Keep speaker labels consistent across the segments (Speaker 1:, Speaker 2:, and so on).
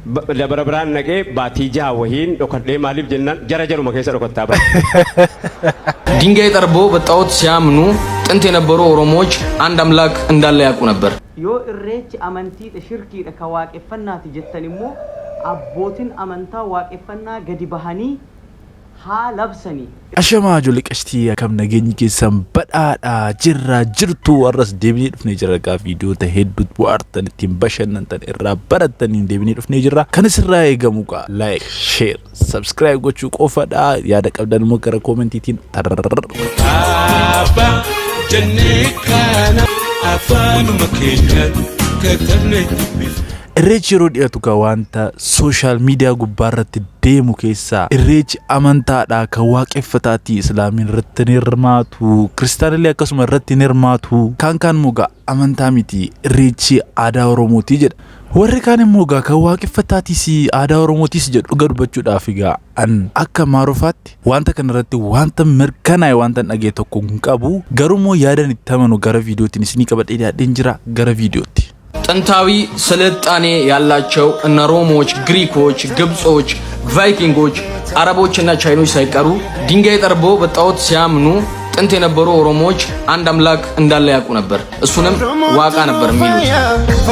Speaker 1: dabara biraan naqee baatii jaha wahiin dhokadhee maaliif jennaan jara jaruma keessa dhokattaa bara.
Speaker 2: ድንጋይ ጠርቦ በጣዖት ሲያምኑ ጥንት የነበሩ ኦሮሞዎች አንድ አምላክ እንዳለ ያውቁ ነበር።
Speaker 3: ዮ እሬች አመንቲ ሽርኪ ከዋቄፈናት ጀተንሞ አቦትን አመንታ ዋቄፈና ገዲ ባህኒ ها لبسني
Speaker 4: أشما جولك أشتيا كم نجني كيسم بدأ جرا جرتو ورس ديبني رفني جرا كفيديو تهدد بوارتن تيم بشن نتن الرابرة تنين ديبني رفني جرا كان سراي جموكا لايك شير سبسكرايب وتشوك أوفدا يا دك أبدا مكرر كومنتيتين أبا جنيكانا أفان مكينة كتبني Irreechi yeroo dhiyaatu kan wanta sooshaal miidiyaa gubbaarratti deemu keessaa irreechi amantaadha kan waaqeffataati islaamiin irratti hirmaatu kiristaanillee akkasuma irratti hirmaatu kan mugaa amantaa miti irreechi aadaa Oromooti jedha warri kaan immoo kan waaqeffataatis aadaa Oromootis jedhu dhuga dubbachuudhaaf an akka maarufaatti wanta kanarratti wanta mirkanaa'e wanta dhagee tokko hin qabu garuu yaadan itti amanu gara viidiyootiin isinii qabadhee dhiyaadheen jira gara viidiyootti.
Speaker 2: ጥንታዊ ስልጣኔ ያላቸው እነ ሮሞች፣ ግሪኮች፣ ግብጾች፣ ቫይኪንጎች፣ አረቦችና ቻይኖች ሳይቀሩ ድንጋይ ጠርቦ በጣዖት ሲያምኑ ጥንት የነበሩ ኦሮሞዎች አንድ አምላክ እንዳለ ያውቁ ነበር። እሱንም ዋቃ ነበር የሚሉት።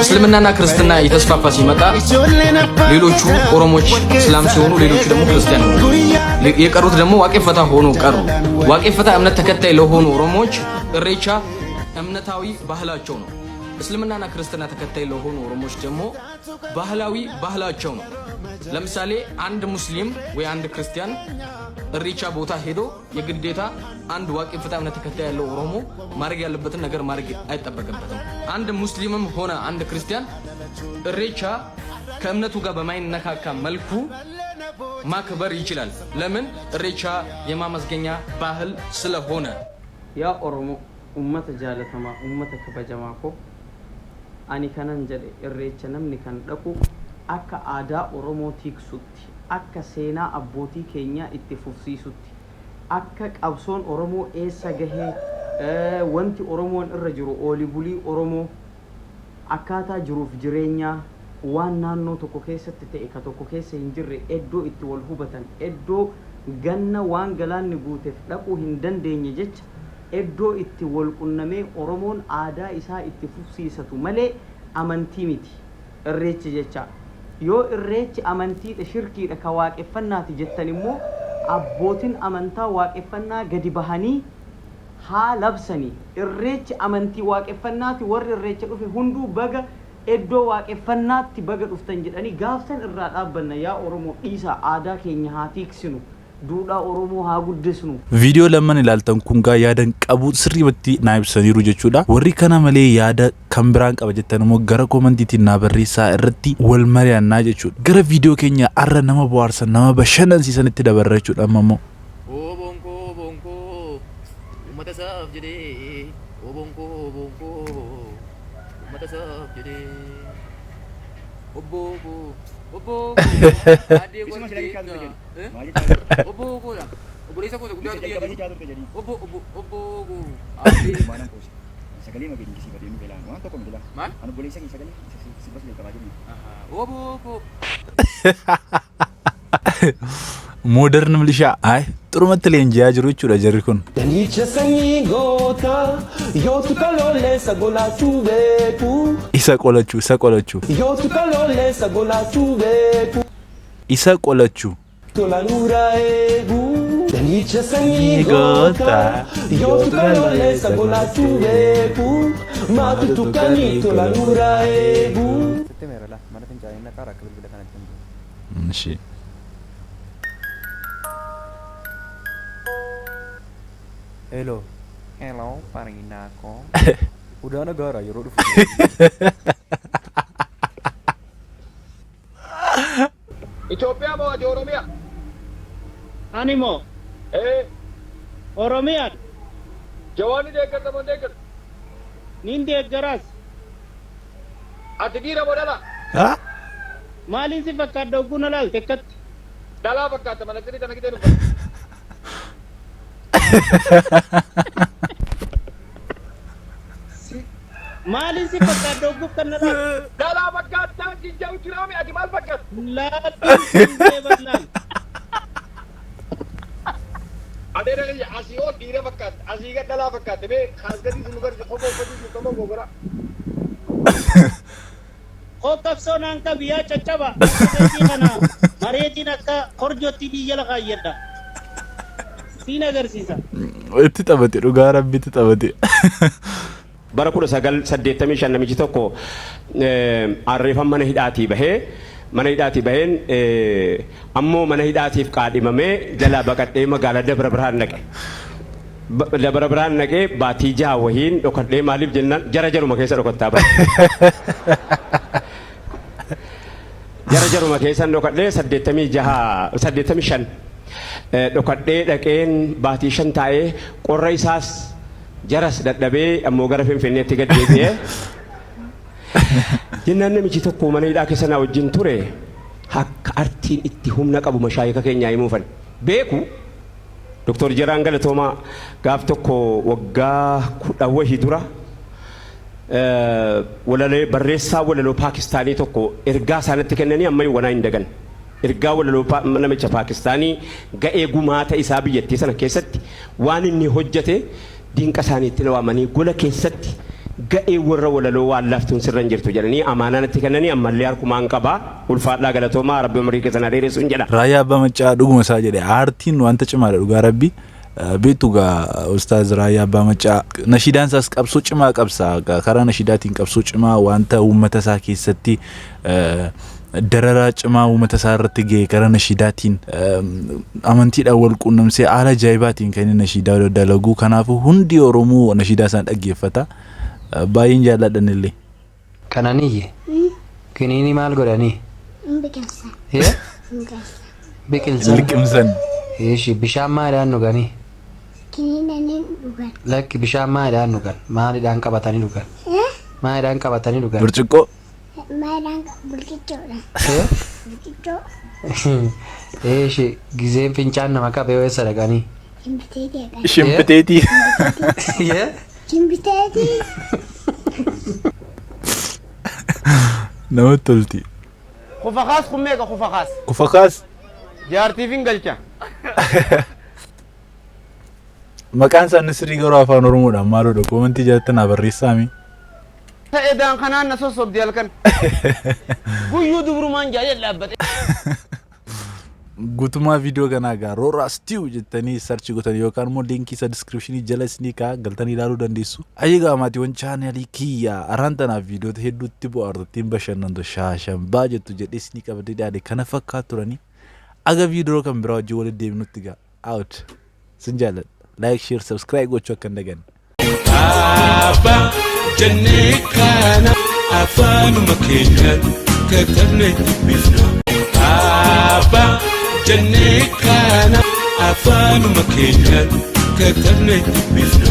Speaker 2: እስልምናና ክርስትና እየተስፋፋ ሲመጣ ሌሎቹ ኦሮሞዎች እስላም ሲሆኑ ሌሎቹ ደግሞ ክርስቲያን ሆኑ። የቀሩት ደግሞ ዋቄፈታ ሆኖ ቀሩ። ዋቄፈታ እምነት ተከታይ ለሆኑ ኦሮሞዎች ኢሬቻ እምነታዊ ባህላቸው ነው። እስልምናና ክርስትና ተከታይ ለሆኑ ኦሮሞዎች ደግሞ ባህላዊ ባህላቸው ነው። ለምሳሌ አንድ ሙስሊም ወይ አንድ ክርስቲያን ኢሬቻ ቦታ ሄዶ የግዴታ አንድ ዋቄፈታ እምነት ተከታይ ያለው ኦሮሞ ማድረግ ያለበትን ነገር ማድረግ አይጠበቅበትም። አንድ ሙስሊምም ሆነ አንድ ክርስቲያን ኢሬቻ ከእምነቱ ጋር በማይነካካ መልኩ ማክበር ይችላል። ለምን? ኢሬቻ የማመስገኛ ባህል ስለሆነ።
Speaker 3: ያ ኦሮሞ ኡመተ ጃለተማ ኡመተ ከበጀማኮ ani kanan jedhe irreecha namni kan dhaqu akka aadaa Oromoo tiksutti akka seenaa abbootii keenya itti fufsiisutti akka qabsoon Oromoo eessa gahee wanti Oromoon irra jiru oli bulii Oromoo akkaataa jiruuf jireenyaa waan naannoo tokko keessatti ta'e ka tokko keessa hin jirre eddoo itti wal hubatan eddoo ganna waan galaanni guuteef dhaquu hin dandeenye jecha eddoo itti wal qunnamee Oromoon aadaa isaa itti fufsiisatu malee amantii miti irreechi jecha yoo irreechi amantii shirkiidha ka waaqeffannaati jettan immoo abbootin amantaa waaqeffannaa gadi bahanii haa labsanii irreechi amantii waaqeffannaati warri irreecha dhufe hunduu baga eddoo waaqeffannaatti baga dhuftan jedhanii gaafsan irraa dhaabbanna yaa Oromoo dhiisaa aadaa keenya haa tiiksinu duudhaa Oromoo haa guddisnu.
Speaker 4: Viidiyoo lamman ilaaltan kun gaa yaadan qabu sirriitti naa ibsaniiru jechuudha. Warri kana malee yaada kan biraan qaba jettan immoo gara koomentiitiin naa barreessaa irratti wal mari'annaa jechuudha. Gara viidiyoo keenya arra nama bohaarsan nama bashannansiisanitti dabarra jechuudha amma immoo.
Speaker 5: Obonko uummata isaaf jedhee obonko uummata isaaf jedhee obbo adii obbo kola obboleessa koota guddaa obbo
Speaker 6: sagalee magaalii kisii badee nu beelaan waan tokko midhaan
Speaker 5: maal
Speaker 6: anu obboleessa kee sagalee sibbas jalqabaa jiru
Speaker 5: obbo
Speaker 4: modern milishaa ay xurumatti leenji'aa jiru jechuudha jarri kun.
Speaker 7: Danicha sanyii goota yootu kalooleessa golaachuu beeku.
Speaker 4: Isa qolachuu.
Speaker 7: Yootu kalooleessa golaachuu beeku.
Speaker 4: Isa qolachuu.
Speaker 7: Tola nuura eegu. Danicha sanyii goota yootu kalooleessa golaachuu beeku. Maatu tukkanii tola nuura eegu.
Speaker 4: Shi.
Speaker 8: Hello, Parinako. Udah negara ya rodo.
Speaker 9: Ethiopia mau di Oromia.
Speaker 10: Animo. Oromia.
Speaker 9: Jawani dekat teman dekat.
Speaker 10: Nindi garas.
Speaker 9: Ati gira modala.
Speaker 4: Hah?
Speaker 10: Malin si fakkat dogun alal dekat.
Speaker 9: Dala fakkat teman negeri tanah kita lupa.
Speaker 10: Maalin si fakkaata ogguf kan nalaal?
Speaker 9: Dhalaa fakkaattaa jinjaa ujjiraame ati maal fakkaata?
Speaker 10: Laatiin bal'aan.
Speaker 9: Adeera kiyya asii ol dhiira fakkaata asii gad dhalaa fakkaata bee kaas gadii sinu garsi kophaa uffatii sinu qaba gogora.
Speaker 10: Koo qabsoonaan qabiyaa caccaba. Gatii kana mareetiin akka korjootti biyya lafa ayyadda. Siin agarsiisa.
Speaker 4: Itti taphate dhugaa rabbitti taphate.
Speaker 1: Bara 1985 namichi tokko arreeffama mana hidhaatii bahee mana hidhaatii baheen ammoo mana hidhaatiif qaadhimamee jalaa baqadhee magaalaa Dabra Birhaan dhaqe. Dabra Birhaan dhaqee baatii jaha wahiin dhokadhee maaliif jennaan jaruma keessa dhokattaa bahe. Jaruma keessa dhokadhee 85 dhokadhee dhaqeen baatii 5 taa'ee qorra isaas jaras dadhabee ammoo gara Finfinneetti gad deebi'ee jennaan namichi tokko mana hidhaa keessa na wajjin ture akka artiin itti humna qabu mashaayika keenyaa himuufan beeku Dr. Jiraan Galatoomaa gaaf tokko waggaa 10 wahii dura walalee barreessaa walaloo Paakistaanii tokko ergaa isaanitti kennanii ammayyuu wanaa hin dagan ergaa walaloo namicha Paakistaanii ga'ee gumaata isaa biyyattii sana keessatti waan inni hojjete dinqa isaaniitti waamanii gola keessatti ga'ee warra walaloo waan laftuun sirra hin jirtu jedhanii amaanaatti kennanii ammallee harkumaan qabaa ulfaadhaa Galatoomaa rabbi umrii keessan dheeressuun jedha.
Speaker 4: Raayyaa Abbaa Maccaa dhuguma isaa jedhe aartiin wanta cimaadha dhugaa rabbi. Beetugaa Ustaaz Raayyaa Abbaa Maccaa nashiidaan isaas qabsoo cimaa qabsa karaa nashiidaatiin qabsoo cimaa wanta uummata isaa keessatti dararaa cimaa uummata isaa irratti ga'e karaa nashiidaatiin amantiidhaan wal quunnamsee haala ajaa'ibaatiin kan inni nashiidaa dalagu kanaafuu hundi Oromoo nashiidaa isaan dhaggeeffata baay'een jaalladhan illee.
Speaker 11: Kananiyye kiniini maal godhanii?
Speaker 12: Biqilsan.
Speaker 11: Biqilsan.
Speaker 4: Liqimsan.
Speaker 11: Eeshi bishaan maaliidhaan dhuganii?
Speaker 12: Kiniinanii dhugan.
Speaker 11: Lakki bishaan maaliidhaan dhugan? Maaliidhaan qabatanii dhugan? Maaliidhaan qabatanii dhugan?
Speaker 4: Burcuqqoo.
Speaker 12: Maaliidhaan burqichoodha. Burqichoo.
Speaker 11: Eeshi gizeen fincaan nama qabee eessa dhaqanii?
Speaker 12: Shimbiteetii.
Speaker 4: Shimbiteetii.
Speaker 12: Shimbiteetii.
Speaker 4: Namatti tolti.
Speaker 10: Kufakaas kummeeka kufakaas.
Speaker 4: Kufakaas.
Speaker 10: Jaartiifin galcha.
Speaker 4: Maqaan isaanii sirrii garuu afaan Oromoodhaan maaloodha koomentii jalatti naa barreessaami.
Speaker 10: Ta'eedhaan kanaan na sossobdi halkan. Guyyuu dubrumaan jaajal dhaabbate.
Speaker 4: Guutummaa viidiyoo kanaa gaa Roora Stew jettanii sarchi gootanii yookaan immoo liinkii isa diskiripshinii jala isinii kaa galtanii ilaaluu dandeessu. Ayyigaa maatiiwwan chaanaalii kiyyaa araan tanaaf viidiyoota hedduutti bu'aartottiin bashannantu shaashambaa jettu jedhee isinii qabatee dhiyaate kana fakkaatu turanii. Aga viidiyoo kan biraa wajjin walitti deebinutti gaa out sin jaalladha. Like, share, subscribe gochuu akka hin daganne.
Speaker 7: Abba jennee kana afaanuma keenyaan katabnee dubbifna. Abba jennee kana afaanuma keenyaan katabnee dubbifna.